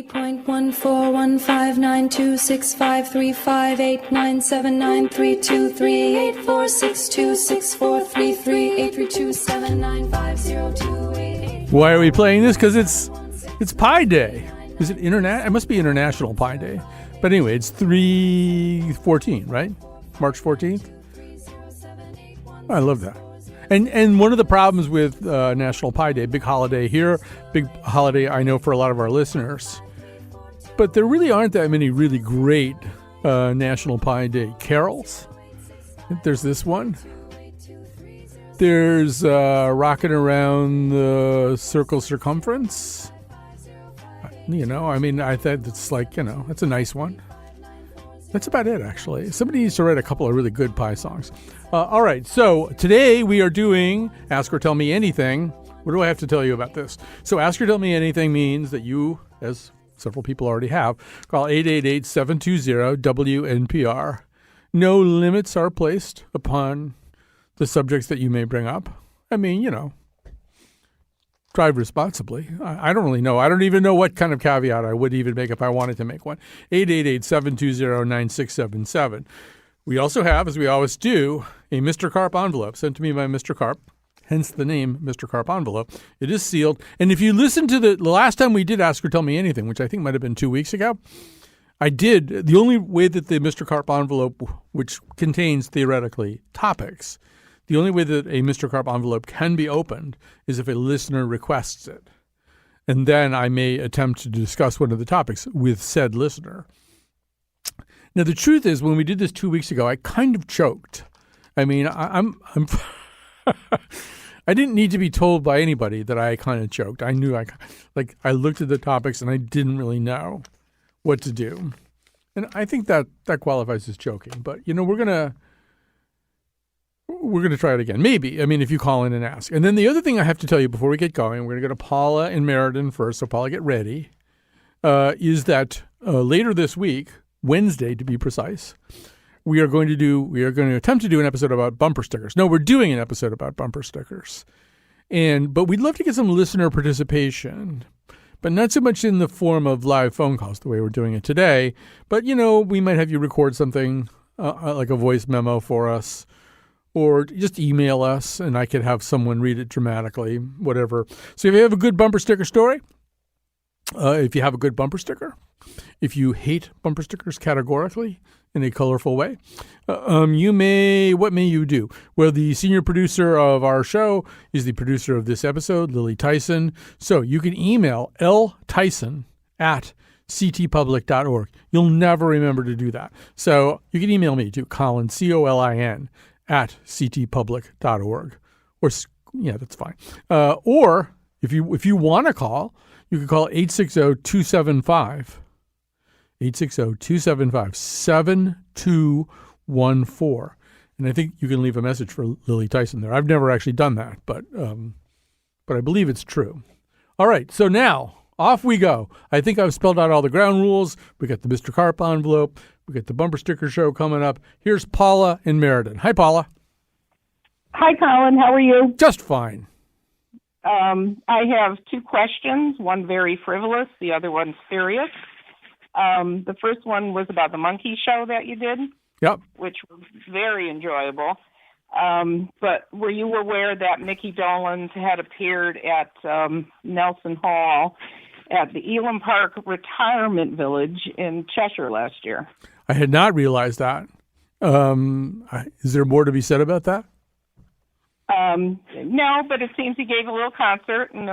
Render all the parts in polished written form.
3.14159265358979323847950288. Why are we playing this? Because it's Pi Day. Is it It must be International Pi Day. But anyway, it's 3/14, right? March 14th. I love that. And one of the problems with National Pi Day, big holiday here, big holiday I know for a lot of our listeners, but there really aren't that many really great National Pi Day carols. There's this one. There's Rockin' Around the Circle Circumference. I thought it's like, it's a nice one. That's about it, actually. Somebody needs to write a couple of really good Pi songs. All right, so today we are doing Ask or Tell Me Anything. What do I have to tell you about this? So Ask or Tell Me Anything means that you, as several people already have, call 888-720-WNPR. No limits are placed upon the subjects that you may bring up. Drive responsibly. I don't really know. I don't even know what kind of caveat I would even make if I wanted to make one. 888-720-9677. We also have, as we always do, a Mr. Carp envelope sent to me by Mr. Carp, hence the name Mr. Carp envelope. It is sealed. And if you listen to the last time we did Ask or Tell Me Anything, which I think might have been 2 weeks ago, the only way that the Mr. Carp envelope, which contains theoretically topics, the only way that a Mr. Carp envelope can be opened is if a listener requests it. And then I may attempt to discuss one of the topics with said listener. Now, the truth is, when we did this 2 weeks ago, I kind of choked. I'm I didn't need to be told by anybody that I kind of choked. I knew I looked at the topics and I didn't really know what to do. And I think that qualifies as choking. But, we're going to try it again. Maybe. If you call in and ask. And then the other thing I have to tell you before we get going, we're going to go to Paula and Meriden first. So Paula, get ready. Is that later this week, Wednesday to be precise, we are going to attempt to do an episode about bumper stickers. No, we're doing an episode about bumper stickers. But we'd love to get some listener participation, but not so much in the form of live phone calls the way we're doing it today. But, we might have you record something like a voice memo for us, or just email us and I could have someone read it dramatically, whatever. So if you have a good bumper sticker story, if you have a good bumper sticker, if you hate bumper stickers categorically in a colorful way, what may you do? Well, the senior producer of our show is the producer of this episode, Lily Tyson. So you can email ltyson@ctpublic.org. You'll never remember to do that. So you can email me to Colin, COLIN, @ctpublic.org. Or, yeah, that's fine. Or if you want to call, you can call 860-275-7214. And I think you can leave a message for Lily Tyson there. I've never actually done that, but I believe it's true. All right, so now off we go. I think I've spelled out all the ground rules. We got the Mr. Carp envelope. We got the bumper sticker show coming up. Here's Paula in Meriden. Hi, Paula. Hi, Colin. How are you? Just fine. I have two questions, one very frivolous, the other one serious. The first one was about the monkey show that you did, yep, which was very enjoyable. But were you aware that Mickey Dolenz had appeared at Nelson Hall at the Elam Park Retirement Village in Cheshire last year? I had not realized that. Is there more to be said about that? No, but it seems he gave a little concert, and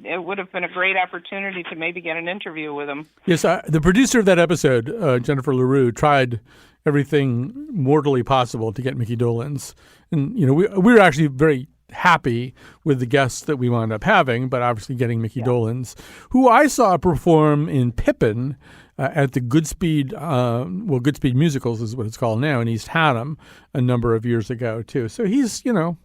it would have been a great opportunity to maybe get an interview with him. Yes, the producer of that episode, Jennifer LaRue, tried everything mortally possible to get Mickey Dolenz. And, we were actually very happy with the guests that we wound up having, but obviously getting Mickey Dolenz, who I saw perform in Pippin at the Goodspeed, Goodspeed Musicals is what it's called now, in East Haddam a number of years ago, too. So he's no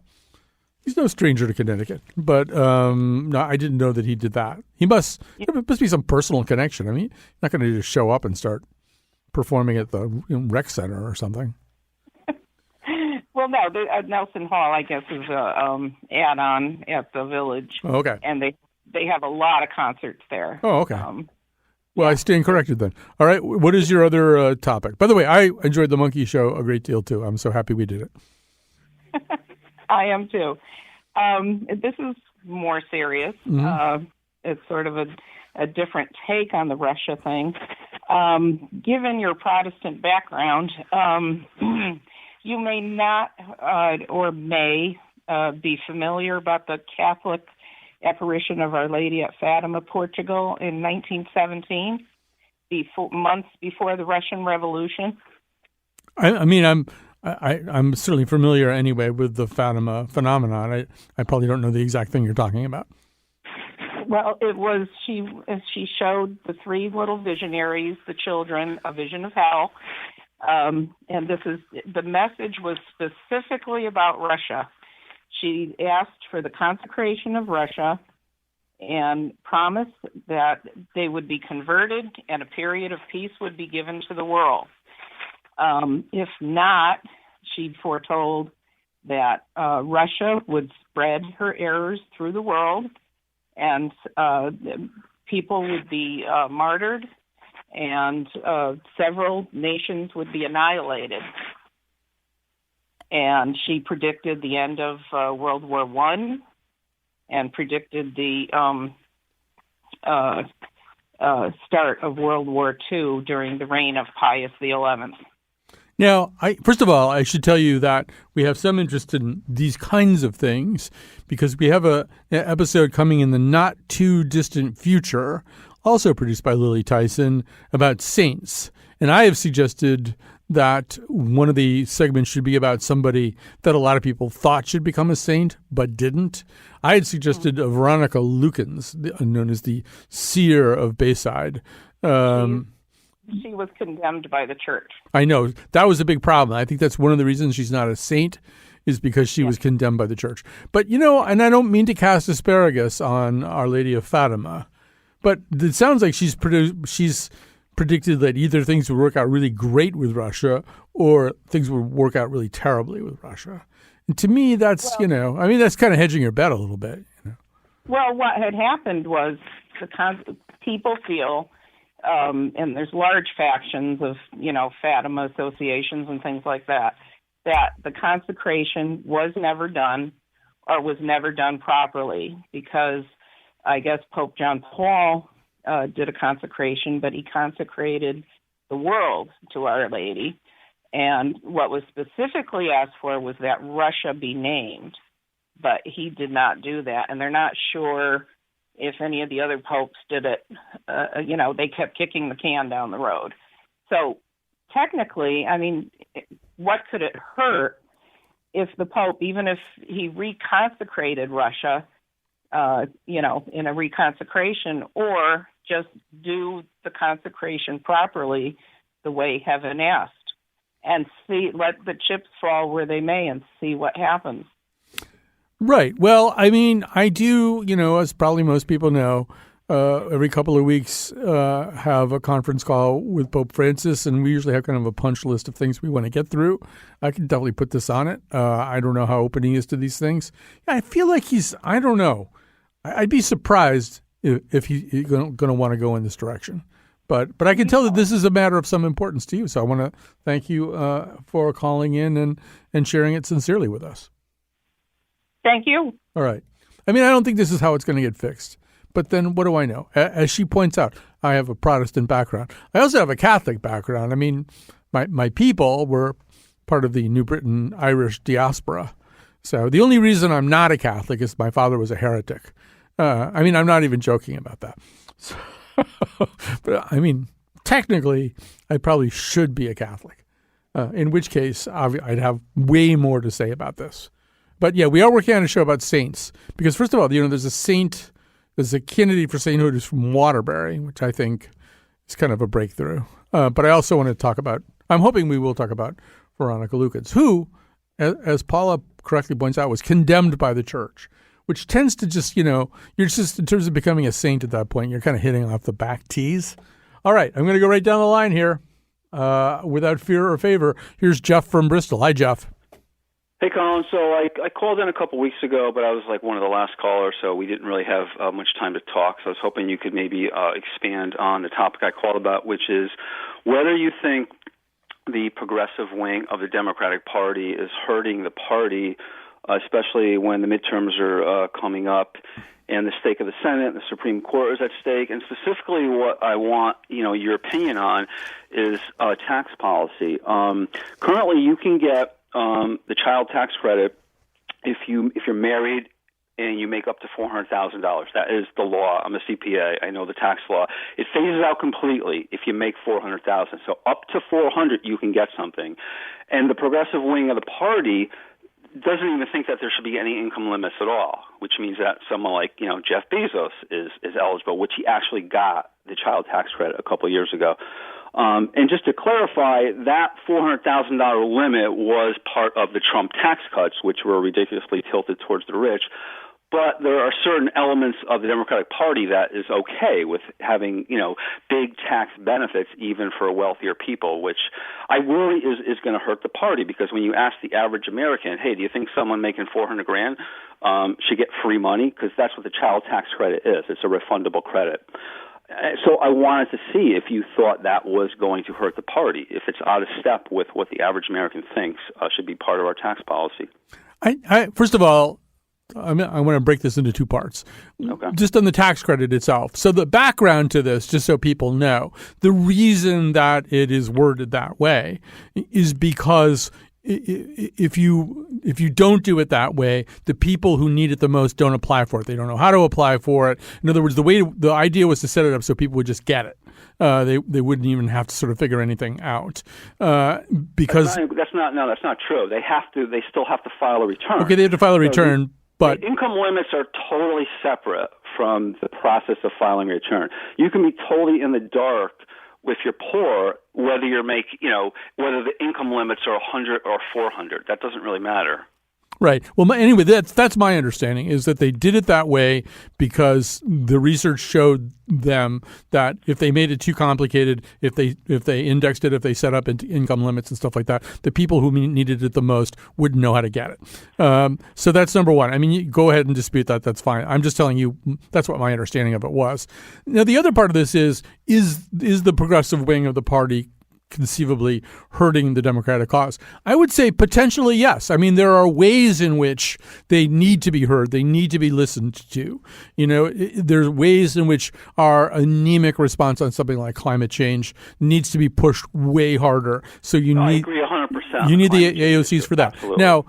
stranger to Connecticut, but no, I didn't know that he did that. There must be some personal connection. I mean, you're not going to just show up and start performing at the rec center or something. Well, no, Nelson Hall, I guess, is a add-on at the Village. Oh, okay. And they have a lot of concerts there. Oh, okay. Well, I stand corrected then. All right. What is your other topic? By the way, I enjoyed the monkey show a great deal too. I'm so happy we did it. I am too. This is more serious. Mm-hmm. It's sort of a different take on the Russia thing. Given your Protestant background, you may not or may be familiar about the Catholic apparition of Our Lady at Fatima, Portugal in 1917, months before the Russian Revolution. I'm certainly familiar anyway with the Fatima phenomenon. I probably don't know the exact thing you're talking about. Well, it was she showed the three little visionaries, the children, a vision of hell, and the message was specifically about Russia. She asked for the consecration of Russia and promised that they would be converted and a period of peace would be given to the world. If not, she foretold that Russia would spread her errors through the world and people would be martyred and several nations would be annihilated. And she predicted the end of World War I and predicted the start of World War II during the reign of Pius XI. Now, first of all, I should tell you that we have some interest in these kinds of things because we have an episode coming in the not too distant future, also produced by Lily Tyson, about saints. And I have suggested that one of the segments should be about somebody that a lot of people thought should become a saint but didn't. I had suggested Veronica Lukens, known as the seer of Bayside. She was condemned by the church. I know. That was a big problem. I think that's one of the reasons she's not a saint is because she was condemned by the church. But, and I don't mean to cast asparagus on Our Lady of Fatima, but it sounds like she's predicted that either things would work out really great with Russia or things would work out really terribly with Russia. And to me, that's, that's kind of hedging your bet a little bit. Well, what had happened was people feel, and there's large factions of, Fatima associations and things like that the consecration was never done or was never done properly because I guess Pope John Paul did a consecration, but he consecrated the world to Our Lady. And what was specifically asked for was that Russia be named, but he did not do that. And they're not sure if any of the other popes did it. They kept kicking the can down the road. So technically, what could it hurt if the Pope, even if he reconsecrated Russia, in a reconsecration, or just do the consecration properly the way heaven asked and let the chips fall where they may and see what happens. Right. Well, I do, as probably most people know, every couple of weeks have a conference call with Pope Francis, and we usually have kind of a punch list of things we want to get through. I can definitely put this on it. I don't know how open he is to these things. I feel like I don't know. I'd be surprised if he's going to want to go in this direction. But I can tell that this is a matter of some importance to you. So I want to thank you for calling in and sharing it sincerely with us. Thank you. All right. I don't think this is how it's going to get fixed. But then what do I know? As she points out, I have a Protestant background. I also have a Catholic background. My people were part of the New Britain Irish diaspora. So the only reason I'm not a Catholic is my father was a heretic. I'm not even joking about that. So, but technically, I probably should be a Catholic, in which case I'd have way more to say about this. But yeah, we are working on a show about saints because, first of all, there's a candidate for sainthood who's from Waterbury, which I think is kind of a breakthrough. But I also want to talk about, I'm hoping we will talk about Veronica Lukens, who, as Paula correctly points out, was condemned by the church, which tends to just, you're just, in terms of becoming a saint at that point, you're kind of hitting off the back tees. All right, I'm going to go right down the line here without fear or favor. Here's Jeff from Bristol. Hi, Jeff. Hey, Colin. So I called in a couple weeks ago, but I was like one of the last callers, so we didn't really have much time to talk. So I was hoping you could maybe expand on the topic I called about, which is whether you think the progressive wing of the Democratic Party is hurting the party, especially when the midterms are coming up and the stake of the Senate and the Supreme Court is at stake. And specifically what I want, your opinion on is tax policy. Currently, you can get the child tax credit if you're married and you make up to $400,000. That is the law. I'm a CPA. I know the tax law. It phases out completely if you make $400,000. So up to $400,000 you can get something. And the progressive wing of the party doesn't even think that there should be any income limits at all, which means that someone like, Jeff Bezos is eligible, which he actually got the child tax credit a couple of years ago. And just to clarify, that $400,000 limit was part of the Trump tax cuts, which were ridiculously tilted towards the rich. But there are certain elements of the Democratic Party that is okay with having, big tax benefits even for wealthier people, which I worry is going to hurt the party, because when you ask the average American, hey, do you think someone making $400,000 should get free money? Because that's what the child tax credit is. It's a refundable credit. So I wanted to see if you thought that was going to hurt the party, if it's out of step with what the average American thinks should be part of our tax policy. First of all, I want to break this into two parts. Okay. Just on the tax credit itself. So the background to this, just so people know, the reason that it is worded that way is because if you don't do it that way, the people who need it the most don't apply for it. They don't know how to apply for it. In other words, the idea was to set it up so people would just get it. They wouldn't even have to sort of figure anything out because that's not true. They still have to file a return. Okay, they have to file a return. But the income limits are totally separate from the process of filing a return. You can be totally in the dark if you're poor, whether whether the income limits are 100 or 400. That doesn't really matter. Right. Well, anyway, that's my understanding, is that they did it that way because the research showed them that if they made it too complicated, if they indexed it, if they set up income limits and stuff like that, the people who needed it the most wouldn't know how to get it. So that's number one. I mean, you go ahead and dispute that. That's fine. I'm just telling you that's what my understanding of it was. Now, the other part of this is the progressive wing of the party conceivably hurting the Democratic cause? I would say potentially yes. I mean, there are ways in which they need to be heard. They need to be listened to. There's ways in which our anemic response on something like climate change needs to be pushed way harder. So I agree 100%. You need the AOCs for that. Absolutely. Now,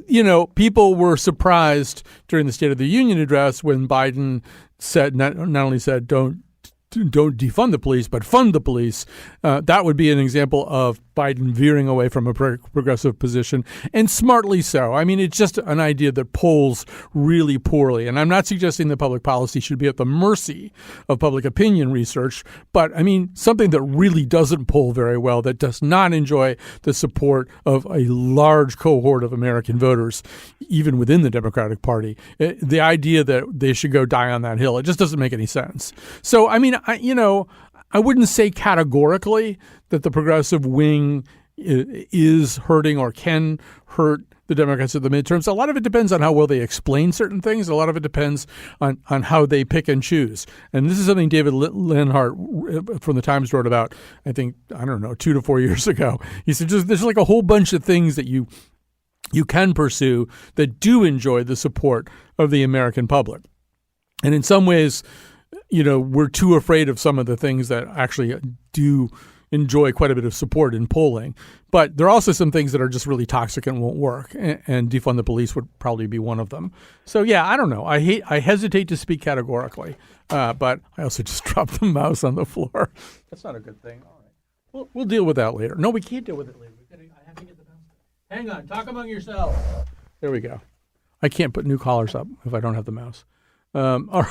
yeah. People were surprised during the State of the Union address when Biden said, not only said, don't defund the police, but fund the police. That would be an example of Biden veering away from a progressive position, and smartly so. I mean, it's just an idea that polls really poorly. And I'm not suggesting that public policy should be at the mercy of public opinion research, but I mean, something that really doesn't poll very well, that does not enjoy the support of a large cohort of American voters, even within the Democratic Party. The idea that they should go die on that hill, it just doesn't make any sense. So, I mean, I wouldn't say categorically that the progressive wing is hurting or can hurt the Democrats at the midterms. A lot of it depends on how well they explain certain things. A lot of it depends on how they pick and choose. And this is something David Lenhart from the Times wrote about, I think, 2 to 4 years ago. He said there's like a whole bunch of things that you can pursue that do enjoy the support of the American public. And in some ways, we're too afraid of some of the things that actually do enjoy quite a bit of support in polling. But there are also some things that are just really toxic and won't work. And defund the police would probably be one of them. So, yeah, I don't know. I hesitate to speak categorically, but I also just dropped the mouse on the floor. That's not a good thing. All right. We'll deal with that later. No, we can't deal with it later. I have to get the mouse. Hang on. Talk among yourselves. There we go. I can't put new collars up if I don't have the mouse. All right.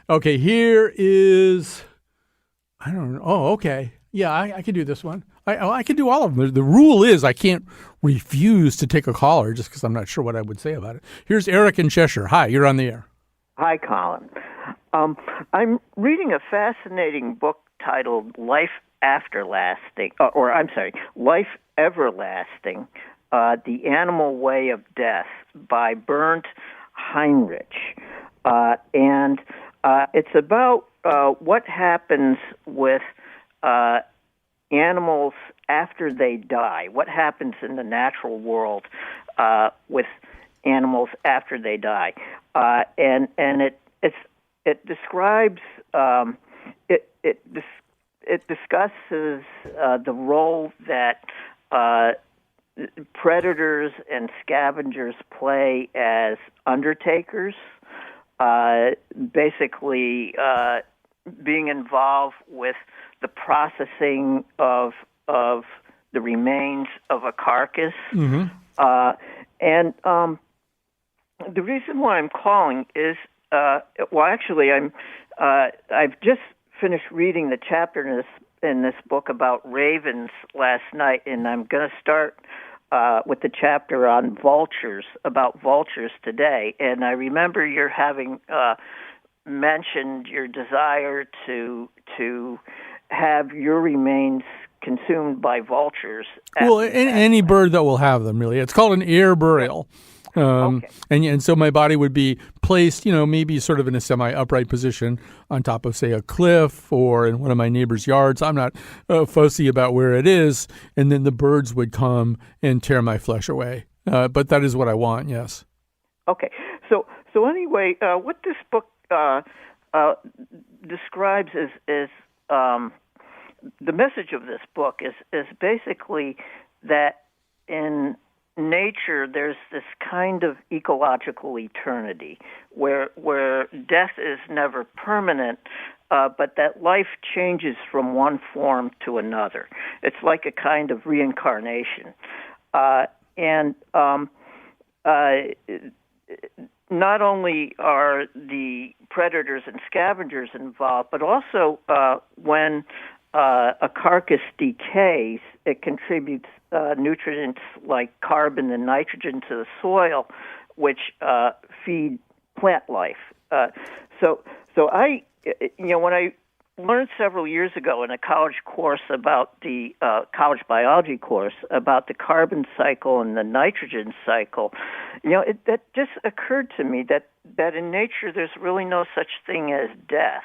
Okay, here is, I don't know. Oh, okay. Yeah, I can do this one. I can do all of them. The rule is I can't refuse to take a caller just because I'm not sure what I would say about it. Here's Eric in Cheshire. Hi, you're on the air. Hi, Colin. I'm reading a fascinating book titled Life Afterlasting, or I'm sorry, Life Everlasting, The Animal Way of Death by Bernd Heinrich. And it's about what happens with animals after they die. What happens in the natural world with animals after they die? And it describes it discusses the role that predators and scavengers play as undertakers, basically being involved with the processing of the remains of a carcass. Mm-hmm. And the reason why I'm calling is, I've just finished reading the chapter in this book about ravens last night, and I'm going to start with the chapter on vultures, about vultures today. And I remember your having mentioned your desire to have your remains consumed by vultures. Well, any bird that will have them, really. It's called an air burial. Okay. And so my body would be placed, maybe sort of in a semi-upright position on top of, say, a cliff or in one of my neighbor's yards. I'm not fussy about where it is. And then the birds would come and tear my flesh away. But that is what I want, yes. Okay. So anyway, what this book describes is the message of this book is basically that in nature there's this kind of ecological eternity where death is never permanent, but that life changes from one form to another. It's like a kind of reincarnation. Not only are the predators and scavengers involved, but also when a carcass decays, it contributes nutrients like carbon and nitrogen to the soil, which feed plant life. So I, when I learned several years ago in a college course about the college biology course about the carbon cycle and the nitrogen cycle, that just occurred to me that in nature there's really no such thing as death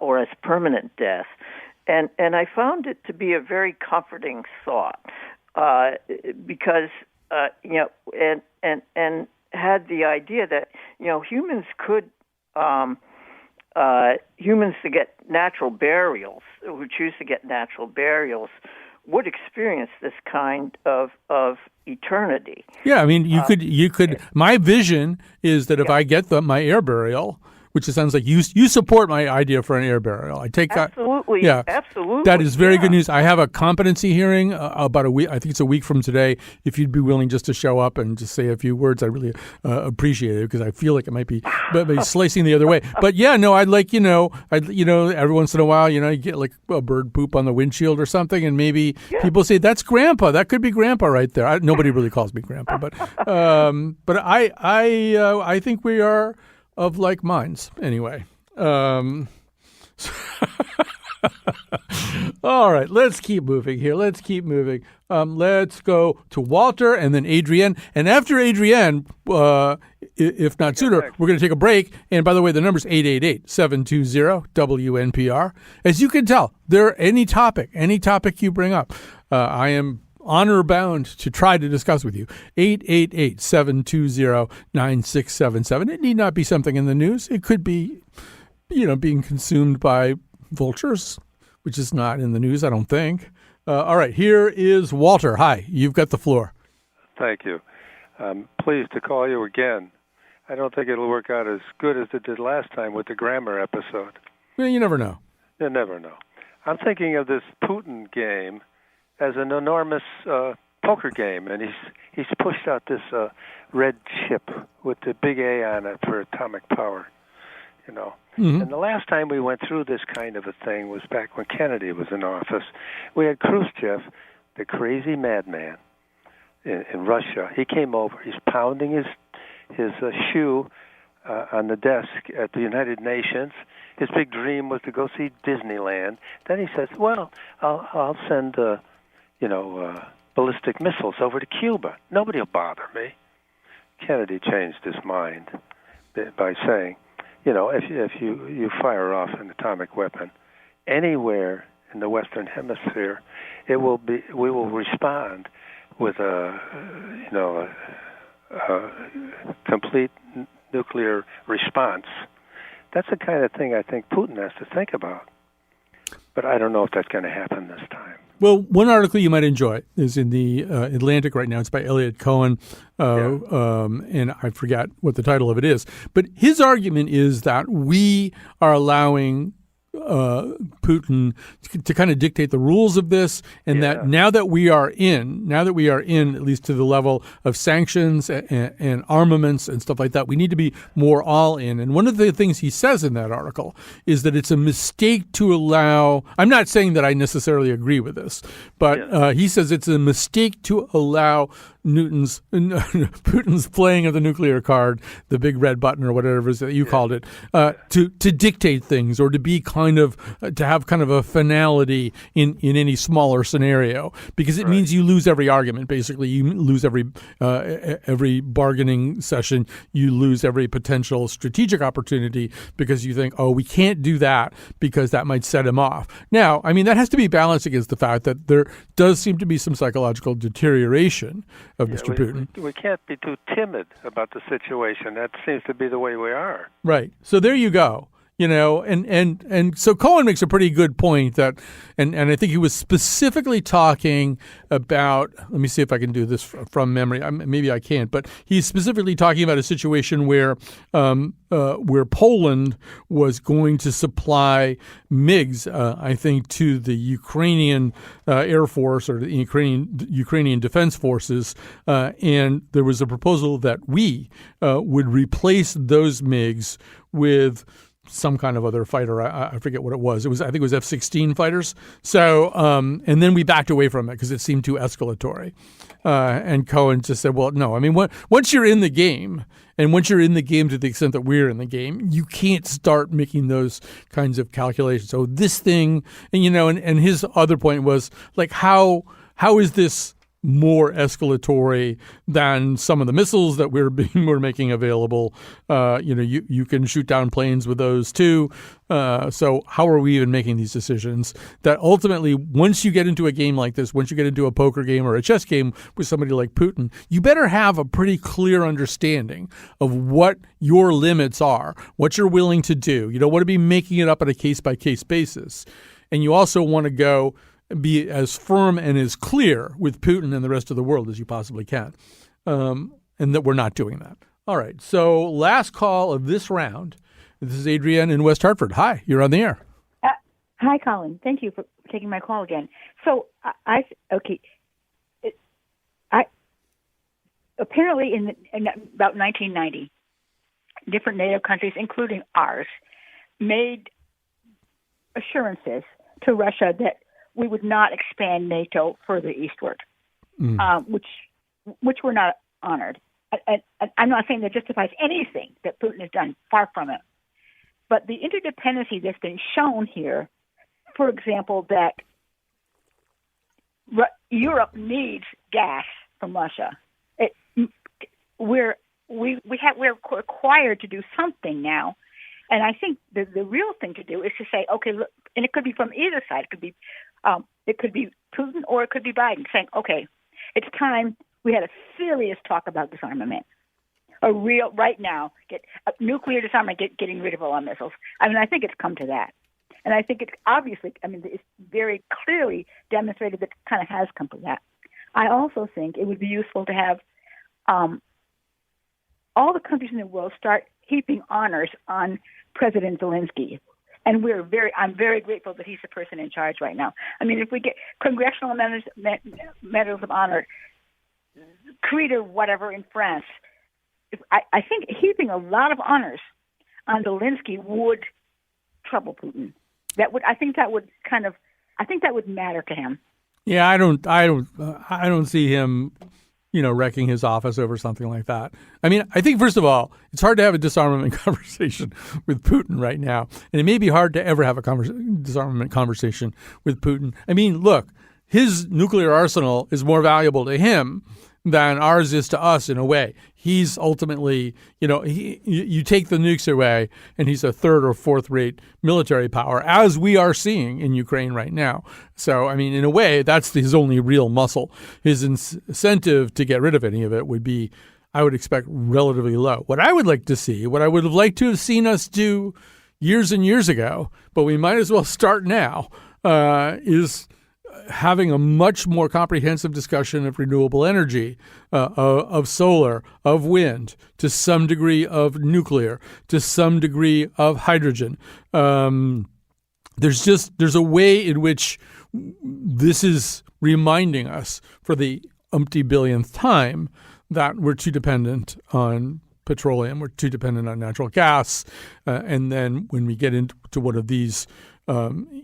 or as permanent death. And I found it to be a very comforting thought because and had the idea that humans could humans to get natural burials, who choose to get natural burials, would experience this kind of eternity. Yeah, I mean, you could. My vision is that if I get my air burial, which it sounds like you support my idea for an air burial. I take absolutely, that. Yeah, absolutely. That is very good news. I have a competency hearing about a week. I think it's a week from today. If you'd be willing just to show up and just say a few words, I really appreciate it because I feel like it might be slicing the other way. But yeah, no, I'd like every once in a while, you get like a bird poop on the windshield or something, and maybe people say that's Grandpa. That could be Grandpa right there. Nobody really calls me Grandpa, but I think we are of like minds, anyway. All right, let's keep moving here. Let's go to Walter and then Adrienne. And after Adrienne, if not sooner, we're going to take a break. And by the way, the number's 888-720-WNPR. As you can tell, any topic you bring up, I am honor bound to try to discuss with you. 888-720-9677. It need not be something in the news. It could be, being consumed by vultures, which is not in the news, I don't think. All right, here is Walter. Hi, you've got the floor. Thank you. I'm pleased to call you again. I don't think it'll work out as good as it did last time with the grammar episode. Well, you never know. You never know. I'm thinking of this Putin game as an enormous poker game, and he's pushed out this red chip with the big A on it for atomic power, Mm-hmm. And the last time we went through this kind of a thing was back when Kennedy was in office. We had Khrushchev, the crazy madman in Russia. He came over. He's pounding his shoe on the desk at the United Nations. His big dream was to go see Disneyland. Then he says, "Well, I'll send ballistic missiles over to Cuba. Nobody will bother me." Kennedy changed his mind by saying, if you fire off an atomic weapon anywhere in the Western Hemisphere, we will respond with a complete nuclear response. That's the kind of thing I think Putin has to think about. But I don't know if that's going to happen this time. Well, one article you might enjoy is in the Atlantic right now. It's by Elliot Cohen, and I forget what the title of it is. But his argument is that we are allowing Putin to kind of dictate the rules of this, and that now that we are in, at least to the level of sanctions and armaments and stuff like that, we need to be more all in. And one of the things he says in that article is that it's a mistake to allow. I'm not saying that I necessarily agree with this, but he says it's a mistake to allow Putin's playing of the nuclear card, the big red button or whatever it is that you called it, to dictate things or to be to have kind of a finality in any smaller scenario, because it means you lose every argument. Basically, you lose every bargaining session. You lose every potential strategic opportunity because you think, oh, we can't do that because that might set him off. Now, I mean, that has to be balanced against the fact that there does seem to be some psychological deterioration of Mr. Putin. We can't be too timid about the situation. That seems to be the way we are. Right. So there you go. And so Cohen makes a pretty good point that, and I think he was specifically talking about, let me see if I can do this from memory. Maybe I can't, but he's specifically talking about a situation where Poland was going to supply MiGs, I think, to the Ukrainian Air Force or the Ukrainian Defense Forces, and there was a proposal that we would replace those MiGs with some kind of other fighter. I forget what it was. I think it was F-16 fighters. So, and then we backed away from it because it seemed too escalatory. And Cohen just said, well, no, I mean, once you're in the game, and once you're in the game to the extent that we're in the game, you can't start making those kinds of calculations. So this thing, and his other point was like, how is this more escalatory than some of the missiles that we're making available? You can shoot down planes with those too. So how are we even making these decisions? That ultimately, once you get into a game like this, once you get into a poker game or a chess game with somebody like Putin, you better have a pretty clear understanding of what your limits are, what you're willing to do. You don't want to be making it up on a case-by-case basis. And you also want to be as firm and as clear with Putin and the rest of the world as you possibly can, and that we're not doing that. All right, so last call of this round. This is Adrienne in West Hartford. Hi, you're on the air. Hi, Colin. Thank you for taking my call again. So, apparently in about 1990, different NATO countries, including ours, made assurances to Russia that we would not expand NATO further eastward, which were not honored. I'm not saying that justifies anything that Putin has done, far from it. But the interdependency that's been shown here, for example, that Europe needs gas from Russia. We're required to do something now. And I think the real thing to do is to say, okay, look, and it could be from either side. It could be Putin or it could be Biden saying, okay, it's time we had a serious talk about disarmament. Right now, get nuclear disarmament, getting rid of all our missiles. I mean, I think it's come to that. And I think it's very clearly demonstrated that it kind of has come to that. I also think it would be useful to have all the countries in the world start heaping honors on President Zelensky. And I'm very grateful that he's the person in charge right now. I mean, if we get congressional medals of honor, Croix or whatever in France, I think heaping a lot of honors on Zelensky would trouble Putin. I think that would matter to him. Yeah, I don't see him wrecking his office over something like that. I mean, I think, first of all, it's hard to have a disarmament conversation with Putin right now. And it may be hard to ever have a disarmament conversation with Putin. I mean, look, his nuclear arsenal is more valuable to him than ours is to us in a way. He's ultimately, you take the nukes away and he's a third or fourth rate military power, as we are seeing in Ukraine right now. So, I mean, in a way, that's his only real muscle. His incentive to get rid of any of it would be, I would expect, relatively low. What I would like to see, what I would have liked to have seen us do years and years ago, but we might as well start now, is having a much more comprehensive discussion of renewable energy, of solar, of wind, to some degree of nuclear, to some degree of hydrogen. There's a way in which this is reminding us for the umpty billionth time that we're too dependent on petroleum, we're too dependent on natural gas, and then when we get into one of these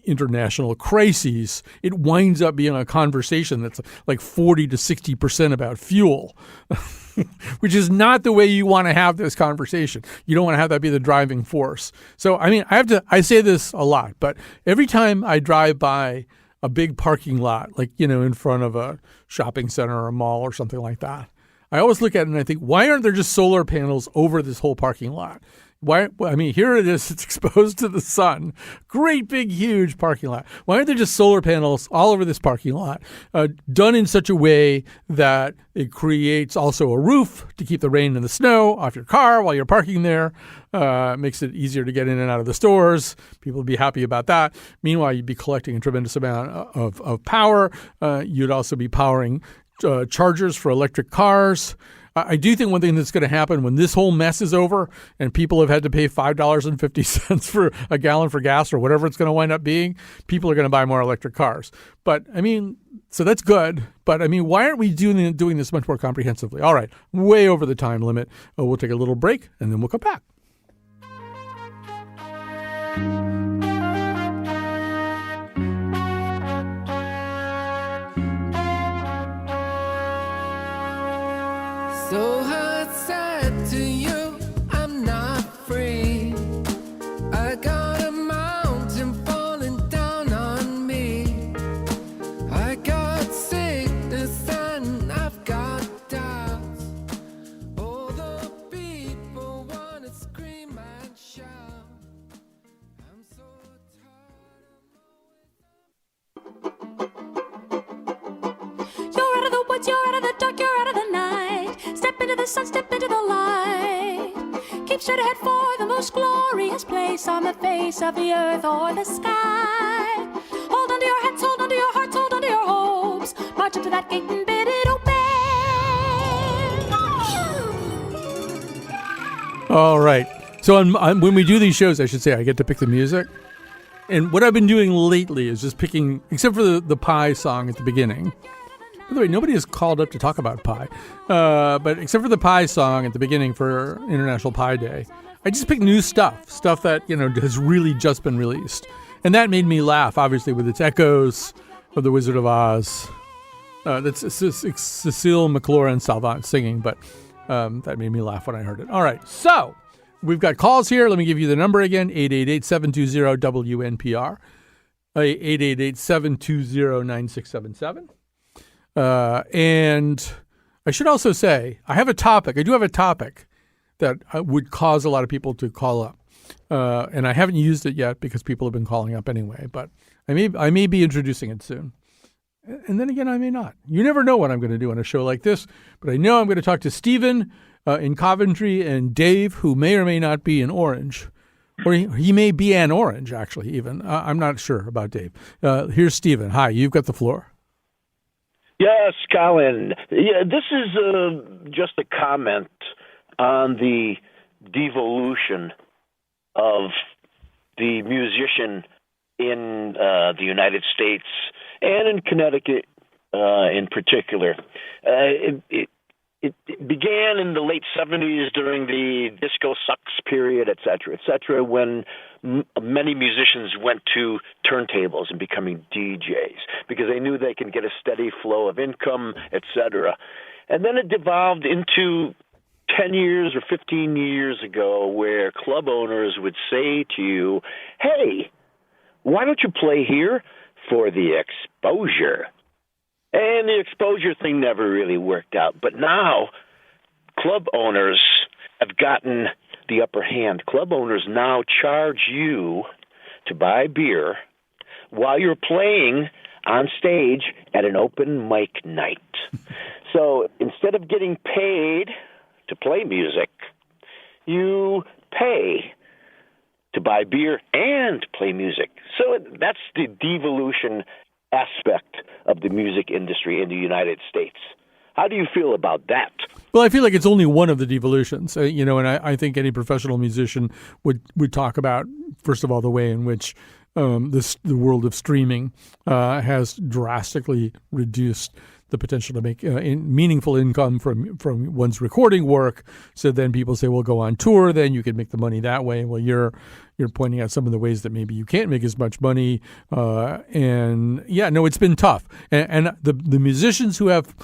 international crises, it winds up being a conversation that's like 40 to 60% about fuel, which is not the way you want to have this conversation. You don't want to have that be the driving force. So, I mean, I say this a lot, but every time I drive by a big parking lot, like, in front of a shopping center or a mall or something like that, I always look at it and I think, why aren't there just solar panels over this whole parking lot? Here it is. It's exposed to the sun. Great, big, huge parking lot. Why aren't there just solar panels all over this parking lot, done in such a way that it creates also a roof to keep the rain and the snow off your car while you're parking there? Makes it easier to get in and out of the stores. People would be happy about that. Meanwhile, you'd be collecting a tremendous amount of power. You'd also be powering chargers for electric cars. I do think one thing that's going to happen when this whole mess is over and people have had to pay $5.50 for a gallon for gas or whatever it's going to wind up being, people are going to buy more electric cars. But, I mean, so that's good. But, I mean, why aren't we doing this much more comprehensively? All right, way over the time limit. We'll take a little break and then we'll come back. So hard said to you, I'm not free. I got a mountain falling down on me. I got sickness and I've got doubts. All the people want to scream and shout. I'm so tired. You're out of the woods, you're out of the dark, you're out of the night. Step into the sun, step into the light. Keep straight ahead for the most glorious place on the face of the earth or the sky. Hold on to your heads, hold on to your hearts, hold on to your hopes. March up to that gate and bid it open. All right. So when we do these shows, I should say I get to pick the music. And what I've been doing lately is just picking, except for the Pi song at the beginning. By the way, nobody has called up to talk about Pi. But except for the Pi song at the beginning for International Pi Day, I just picked new stuff that, has really just been released. And that made me laugh, obviously, with its echoes of The Wizard of Oz. That's Cecile McLaurin-Salvant singing, but that made me laugh when I heard it. All right, so we've got calls here. Let me give you the number again, 888-720-WNPR, 888-720-9677. And I should also say, I do have a topic that would cause a lot of people to call up. And I haven't used it yet because people have been calling up anyway, but I may be introducing it soon. And then again, I may not. You never know what I'm going to do on a show like this, but I know I'm going to talk to Stephen in Coventry and Dave, who may or may not be in Orange. Or he may be an Orange, actually, even. I'm not sure about Dave. Here's Stephen. Hi, you've got the floor. Yes, Colin. Yeah, this is just a comment on the devolution of the musician in the United States and in Connecticut in particular. It began in the late 70s during the disco sucks period, et cetera, when many musicians went to turntables and becoming DJs because they knew they could get a steady flow of income, et cetera. And then it devolved into 10 years or 15 years ago where club owners would say to you, hey, why don't you play here for the exposure? And the exposure thing never really worked out. But now club owners have gotten the upper hand. Club owners now charge you to buy beer while you're playing on stage at an open mic night. So instead of getting paid to play music, you pay to buy beer and play music. So that's the devolution aspect of the music industry in the United States. How do you feel about that? Well, I feel like it's only one of the devolutions, and I think any professional musician would talk about, first of all, the way in which the world of streaming has drastically reduced the potential to make meaningful income from one's recording work. So then people say, well, go on tour, then you can make the money that way. Well, you're pointing out some of the ways that maybe you can't make as much money. It's been tough. And the musicians who have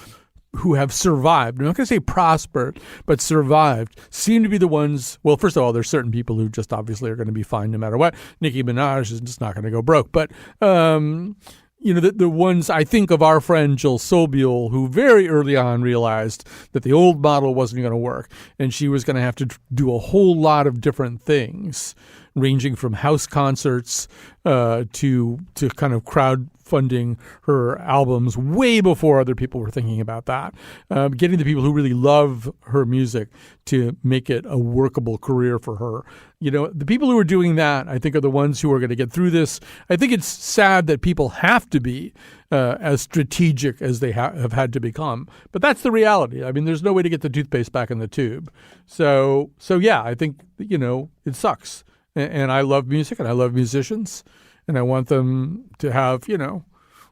survived, I'm not going to say prospered, but survived, seem to be the ones, well, first of all, there's certain people who just obviously are going to be fine no matter what. Nicki Minaj is just not going to go broke. But, the ones I think of our friend Jill Sobule, who very early on realized that the old model wasn't going to work and she was going to have to do a whole lot of different things, ranging from house concerts to kind of crowdfunding her albums way before other people were thinking about that. Getting the people who really love her music to make it a workable career for her. The people who are doing that, I think, are the ones who are going to get through this. I think it's sad that people have to be as strategic as they have had to become. But that's the reality. I mean, there's no way to get the toothpaste back in the tube. So yeah, I think, it sucks. And I love music and I love musicians and I want them to have,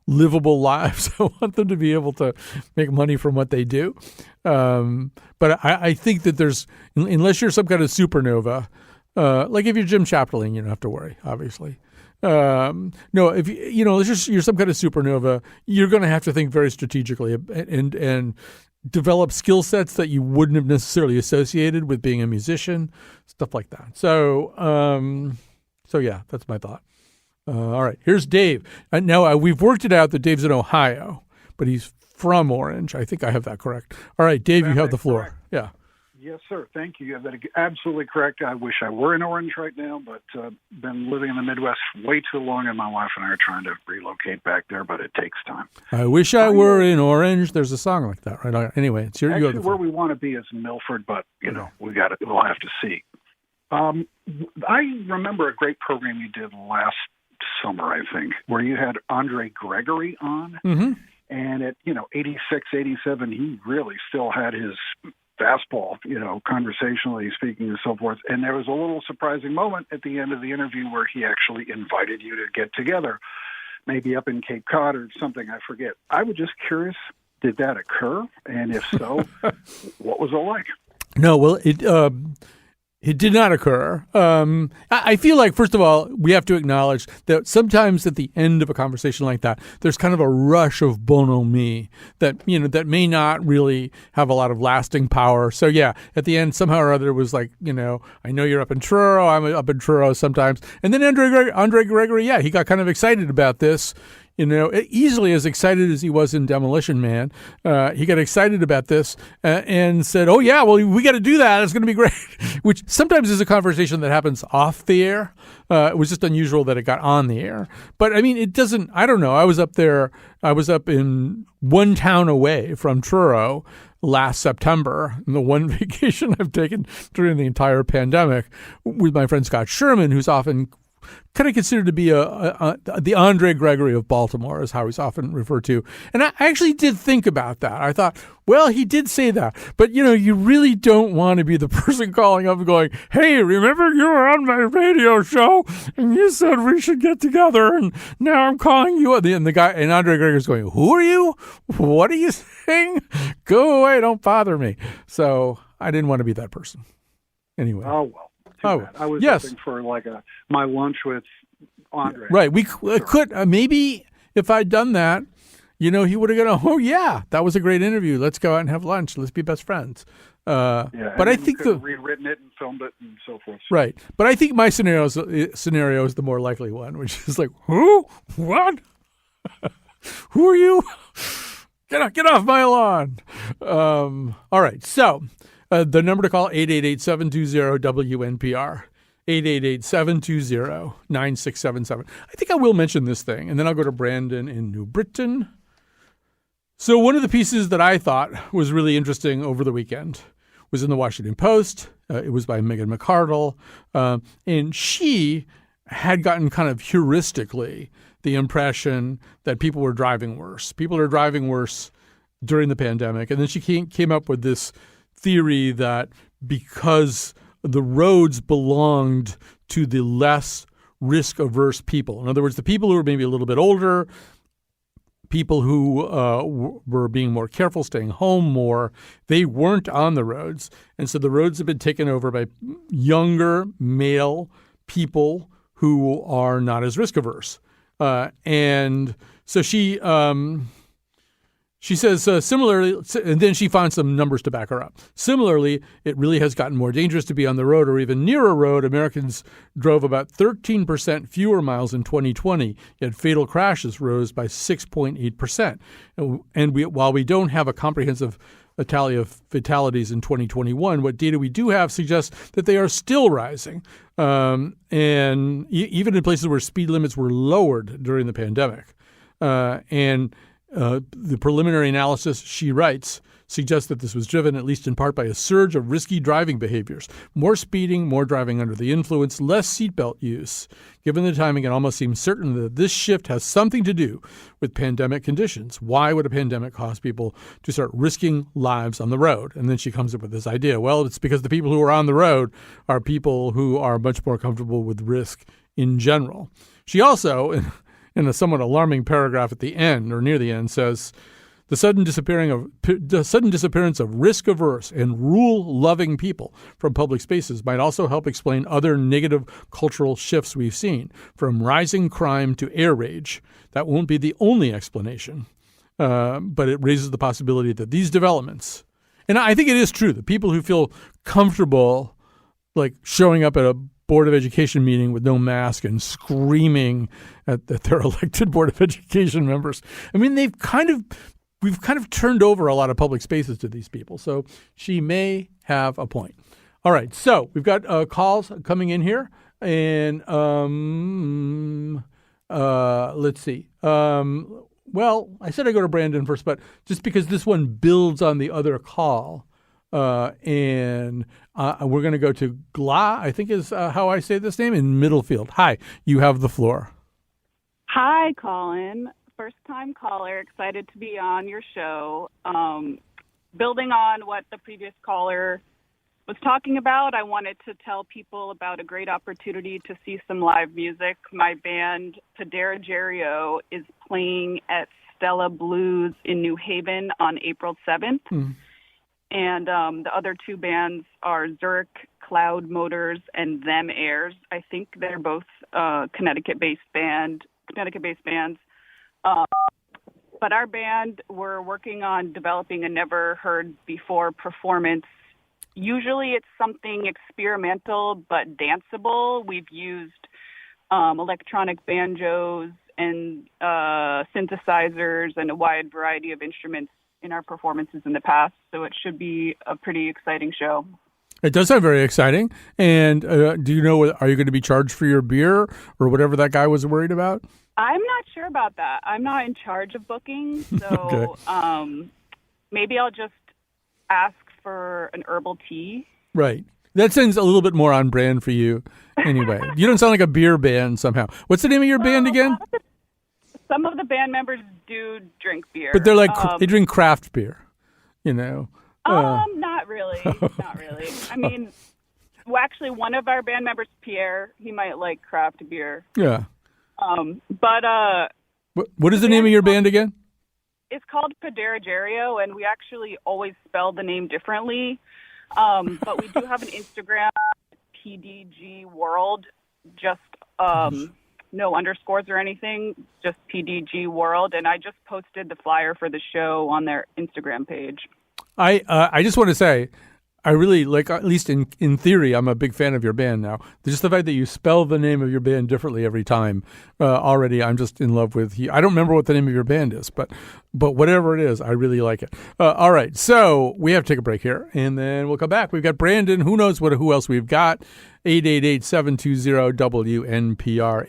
livable lives. I want them to be able to make money from what they do. But I think that unless you're some kind of supernova, like if you're Jim Chaplin, you don't have to worry, obviously. No, if you're some kind of supernova, you're going to have to think very strategically and develop skill sets that you wouldn't have necessarily associated with being a musician, stuff like that. So yeah, that's my thought. All right, here's Dave. Now, we've worked it out that Dave's in Ohio, but he's from Orange. I think I have that correct. All right, Dave, you have the floor. Correct. Yeah. Yes, sir. Thank you. That's absolutely correct. I wish I were in Orange right now, but been living in the Midwest way too long, and my wife and I are trying to relocate back there, but it takes time. I wish I were in Orange. There's a song like that, right? Anyway, it's actually where we want to be is Milford, but we'll have to see. I remember a great program you did last summer, I think, where you had Andre Gregory on, and at 86, 87, he really still had his fastball, conversationally speaking and so forth. And there was a little surprising moment at the end of the interview where he actually invited you to get together, maybe up in Cape Cod or something, I forget. I was just curious, did that occur? And if so, what was it like? No, well, it did not occur. I feel like, first of all, we have to acknowledge that sometimes at the end of a conversation like that, there's kind of a rush of bonhomie that that may not really have a lot of lasting power. So yeah, at the end, somehow or other, it was like, I know you're up in Truro, I'm up in Truro sometimes, and then Andre Gregory, yeah, he got kind of excited about this. Easily as excited as he was in Demolition Man, he got excited about this and said, oh, yeah, well, we got to do that. It's going to be great, which sometimes is a conversation that happens off the air. It was just unusual that it got on the air. But, I mean, it doesn't – I don't know. I was up in one town away from Truro last September, the one vacation I've taken during the entire pandemic with my friend Scott Sherman, who's often – kind of considered to be the Andre Gregory of Baltimore is how he's often referred to. And I actually did think about that. I thought, well, he did say that. But, you really don't want to be the person calling up and going, hey, remember you were on my radio show and you said we should get together and now I'm calling you. And the guy, and Andre Gregory's going, who are you? What are you saying? Go away. Don't bother me. So I didn't want to be that person. Anyway. Oh, well. I was hoping for my lunch with Andre. Right. We could maybe if I'd done that, he would have gone, oh, yeah, that was a great interview. Let's go out and have lunch. Let's be best friends. But I think rewritten it and filmed it and so forth. Right. But I think my scenario is the more likely one, which is like, who? What? Who are you? Get off my lawn. All right. So the number to call, 888-720-WNPR. 888-720-9677. I think I will mention this thing, and then I'll go to Brandon in New Britain. So one of the pieces that I thought was really interesting over the weekend was in the Washington Post. It was by Megan McArdle, and she had gotten kind of heuristically the impression that people were driving worse. People are driving worse during the pandemic. And then she came up with this theory that because the roads belonged to the less risk-averse people, in other words, the people who were maybe a little bit older, people who were being more careful, staying home more, they weren't on the roads. And so the roads have been taken over by younger male people who are not as risk-averse. And so she says similarly, and then she finds some numbers to back her up. Similarly, it really has gotten more dangerous to be on the road or even near a road. Americans drove about 13% fewer miles in 2020, yet fatal crashes rose by 6.8%. And while we don't have a comprehensive tally of fatalities in 2021, what data we do have suggests that they are still rising. And even in places where speed limits were lowered during the pandemic. The preliminary analysis, she writes, suggests that this was driven at least in part by a surge of risky driving behaviors. More speeding, more driving under the influence, less seatbelt use. Given the timing, it almost seems certain that this shift has something to do with pandemic conditions. Why would a pandemic cause people to start risking lives on the road? And then she comes up with this idea. Well, it's because the people who are on the road are people who are much more comfortable with risk in general. She also, in a somewhat alarming paragraph at the end or near the end, says the sudden disappearance of risk-averse and rule-loving people from public spaces might also help explain other negative cultural shifts we've seen, from rising crime to air rage. That won't be the only explanation, but it raises the possibility that these developments, and I think it is true that people who feel comfortable, like showing up at a Board of Education meeting with no mask and screaming at their elected Board of Education members. I mean, we've kind of turned over a lot of public spaces to these people. So she may have a point. All right. So we've got calls coming in here. And let's see. Well, I said I go to Brandon first, but just because this one builds on the other call, and we're going to go to Gla, I think is how I say this name, in Middlefield. Hi, you have the floor. Hi, Colin. First-time caller, excited to be on your show. Building on what the previous caller was talking about, I wanted to tell people about a great opportunity to see some live music. My band, Padera is playing at Stella Blues in New Haven on April 7th. Mm. And the other two bands are Zurich Cloud Motors and Them Airs. I think they're both Connecticut-based bands. But our band, we're working on developing a never-heard-before performance. Usually it's something experimental but danceable. We've used electronic banjos and synthesizers and a wide variety of instruments in our performances in the past, so it should be a pretty exciting show. It does sound very exciting. And do you know, are you going to be charged for your beer or whatever that guy was worried about? I'm not sure about that. I'm not in charge of booking, so okay. Maybe I'll just ask for an herbal tea. Right. That sounds a little bit more on brand for you anyway. You don't sound like a beer band somehow. What's the name of your band again? Some of the band members do drink beer. But they're like, they drink craft beer, you know? Not really. Not really. I mean, well, actually, one of our band members, Pierre, he might like craft beer. Yeah. But what is the name of your band again? It's called Padera, and we actually always spell the name differently. But we do have an Instagram, PDG World, just no underscores or anything, just PDG World. And I just posted the flyer for the show on their Instagram page. I just want to say, I really like, at least in theory, I'm a big fan of your band now. Just the fact that you spell the name of your band differently every time, already I'm just in love with you. I don't remember what the name of your band is, but whatever it is, I really like it. All right, so we have to take a break here, and then we'll come back. We've got Brandon. Who knows who else we've got? 888-720-WNPR,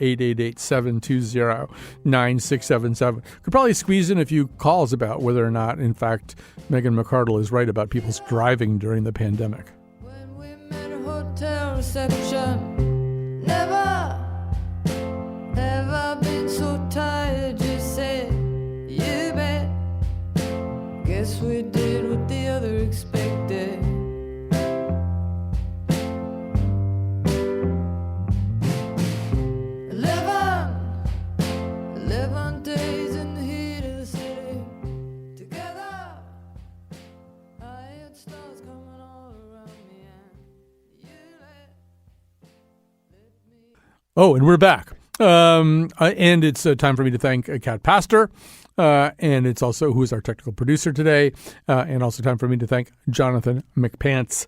888-720-9677. Could probably squeeze in a few calls about whether or not, in fact, Megan McArdle is right about people's driving during the pandemic. When we met at hotel reception, never, ever been so tired, just said, you bet. Guess we did what the other expected. 11 days in the heat of the city. Together, I had stars coming all around me, and you let me. Oh, and we're back. And it's time for me to thank Kat Pastor. And it's also who is our technical producer today, and also time for me to thank Jonathan McPants,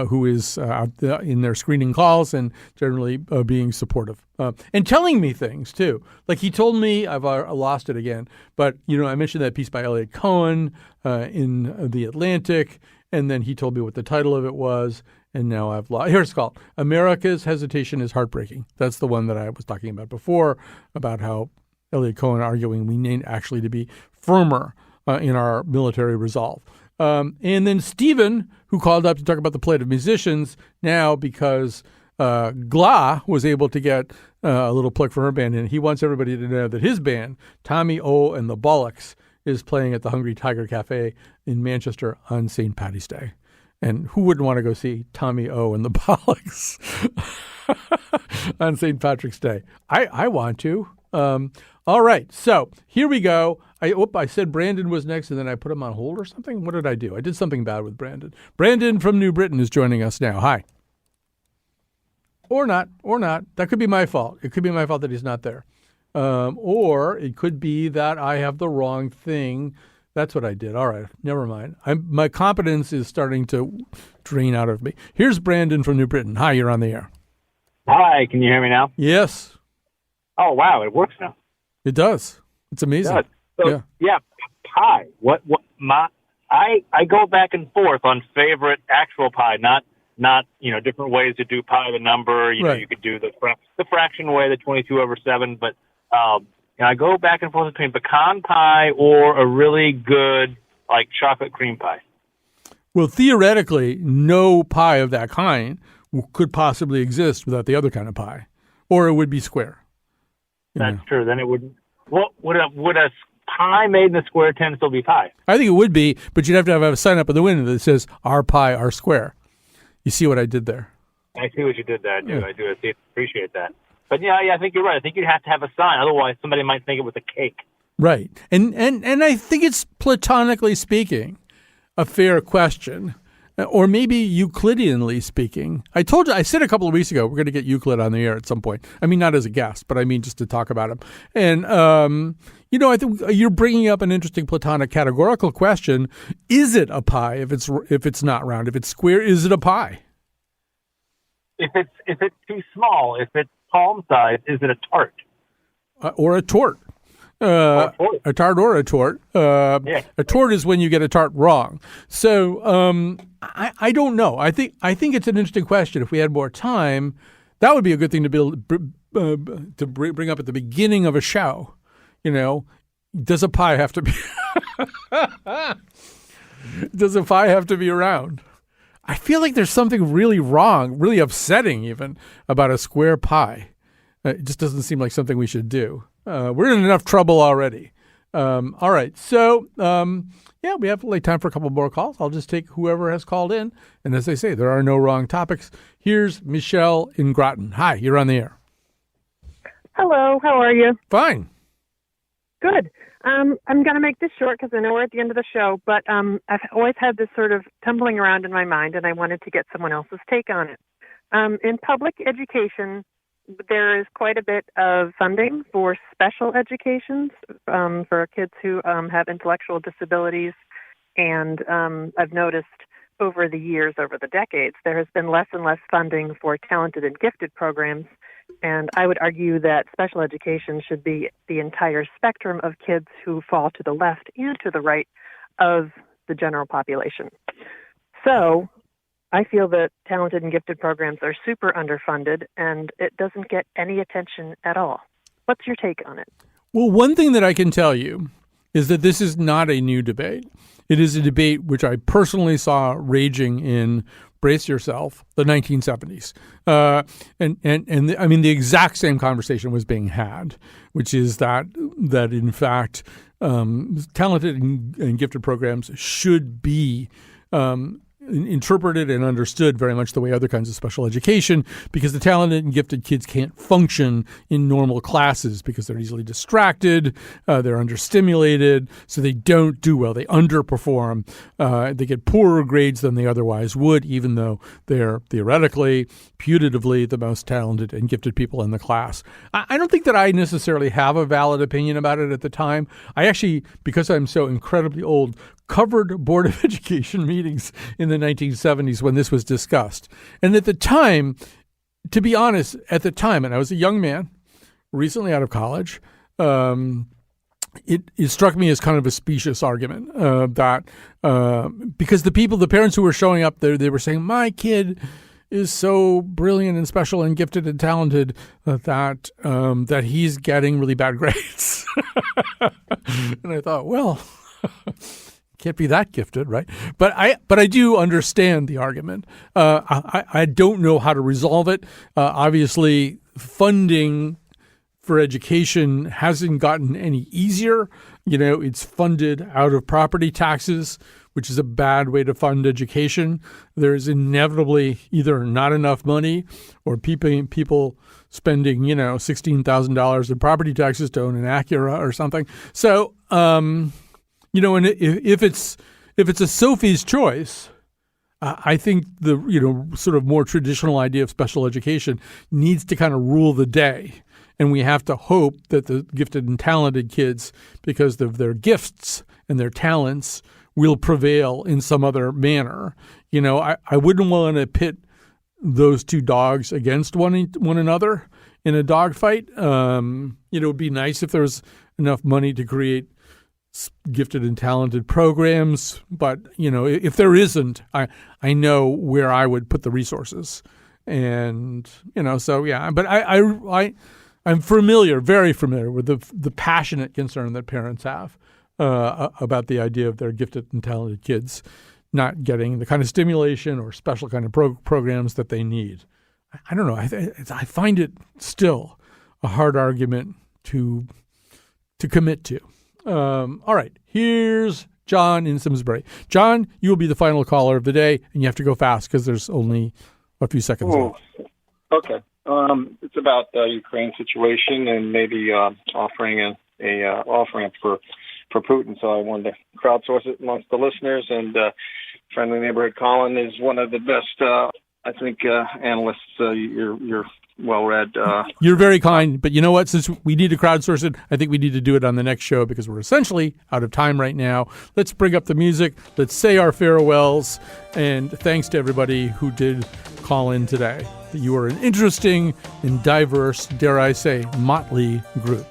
who is out in their screening calls and generally being supportive and telling me things too. Like he told me, I've lost it again, but I mentioned that piece by Elliot Cohen in The Atlantic, and then he told me what the title of it was. And now I've lost. Here it's called America's Hesitation is Heartbreaking. That's the one that I was talking about before, about how Elliot Cohen arguing we need actually to be firmer in our military resolve. And then Stephen, who called up to talk about the plight of musicians, now because Gla was able to get a little plug for her band, and he wants everybody to know that his band, Tommy O and the Bollocks, is playing at the Hungry Tiger Cafe in Manchester on St. Paddy's Day. And who wouldn't want to go see Tommy O and the Bollocks on St. Patrick's Day? I want to. All right, so here we go. I said Brandon was next, and then I put him on hold or something. What did I do? I did something bad with Brandon. Brandon from New Britain is joining us now. Hi. Or not. That could be my fault. It could be my fault that he's not there. Or it could be that I have the wrong thing. That's what I did. All right, never mind. My competence is starting to drain out of me. Here's Brandon from New Britain. Hi, you're on the air. Hi, can you hear me now? Yes. Oh, wow, it works now. It does. It's amazing. It does. So, yeah, pie. I go back and forth on favorite actual pie, not different ways to do pi the number. You know, you could do the fraction way, the 22/7, but I go back and forth between pecan pie or a really good like chocolate cream pie. Well, theoretically, no pie of that kind could possibly exist without the other kind of pie, or it would be square. That's true. Then it wouldn't. Well, would a pie made in a square tin still be pie? I think it would be, but you'd have to have a sign up at the window that says "Our pie, our square." You see what I did there? I see what you did there. I do. I appreciate that. But yeah, I think you're right. I think you'd have to have a sign. Otherwise, somebody might think it was a cake. Right. And I think it's, platonically speaking, a fair question. Or maybe Euclideanly speaking. I said a couple of weeks ago, we're going to get Euclid on the air at some point. I mean, not as a guest, but I mean just to talk about him. And, I think you're bringing up an interesting Platonic categorical question. Is it a pie if it's not round? If it's square, is it a pie? If it's too small, if it's palm size, is it a tart? Or a tort. A tart or a tort. A tort is when you get a tart wrong. So I don't know. I think it's an interesting question. If we had more time, that would be a good thing to bring up at the beginning of a show. Does a pie have to be? Does a pie have to be around? I feel like there's something really wrong, really upsetting even, about a square pie. It just doesn't seem like something we should do. We're in enough trouble already. All right. So, we have time for a couple more calls. I'll just take whoever has called in. And as I say, there are no wrong topics. Here's Michelle in Groton. Hi, you're on the air. Hello. How are you? Fine. Good. I'm going to make this short because I know we're at the end of the show, but I've always had this sort of tumbling around in my mind, and I wanted to get someone else's take on it. In public education, there is quite a bit of funding for special educations for kids who have intellectual disabilities. And I've noticed over the years, over the decades, there has been less and less funding for talented and gifted programs. And I would argue that special education should be the entire spectrum of kids who fall to the left and to the right of the general population. So I feel that talented and gifted programs are super underfunded, and it doesn't get any attention at all. What's your take on it? Well, one thing that I can tell you is that this is not a new debate. It is a debate which I personally saw raging in, brace yourself, the 1970s. And I mean, the exact same conversation was being had, which is that in fact, talented and gifted programs should be interpreted and understood very much the way other kinds of special education, because the talented and gifted kids can't function in normal classes because they're easily distracted, they're understimulated, so they don't do well. They underperform. They get poorer grades than they otherwise would, even though they're theoretically, putatively the most talented and gifted people in the class. I don't think that I necessarily have a valid opinion about it at the time. I actually, because I'm so incredibly old, covered Board of Education meetings in the 1970s when this was discussed. And at the time, to be honest, and I was a young man, recently out of college, it struck me as kind of a specious argument that because the parents who were showing up there, they were saying, my kid is so brilliant and special and gifted and talented that he's getting really bad grades. And I thought, well, can't be that gifted, right? But I do understand the argument. I don't know how to resolve it. Obviously, funding for education hasn't gotten any easier. You know, it's funded out of property taxes, which is a bad way to fund education. There's inevitably either not enough money or people spending, $16,000 in property taxes to own an Acura or something. So, and if it's a Sophie's choice, I think the sort of more traditional idea of special education needs to kind of rule the day. And we have to hope that the gifted and talented kids, because of their gifts and their talents, will prevail in some other manner. I wouldn't want to pit those two dogs against one another in a dogfight. It would be nice if there was enough money to create gifted and talented programs, but if there isn't, I know where I would put the resources, and so yeah. But I'm very familiar with the passionate concern that parents have about the idea of their gifted and talented kids not getting the kind of stimulation or special kind of programs that they need. I don't know. I find it still a hard argument to commit to. All right, here's John in Simsbury. John, you will be the final caller of the day, and you have to go fast because there's only a few seconds left. Okay. It's about the Ukraine situation and maybe offering a offering for Putin. So I wanted to crowdsource it amongst the listeners. And Friendly Neighborhood Colin is one of the best, I think, analysts. You're well-read. You're very kind, but you know what? Since we need to crowdsource it, I think we need to do it on the next show because we're essentially out of time right now. Let's bring up the music. Let's say our farewells. And thanks to everybody who did call in today. You are an interesting and diverse, dare I say, motley group.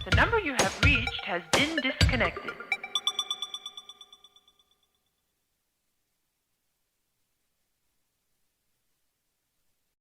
The number you have reached has been disconnected.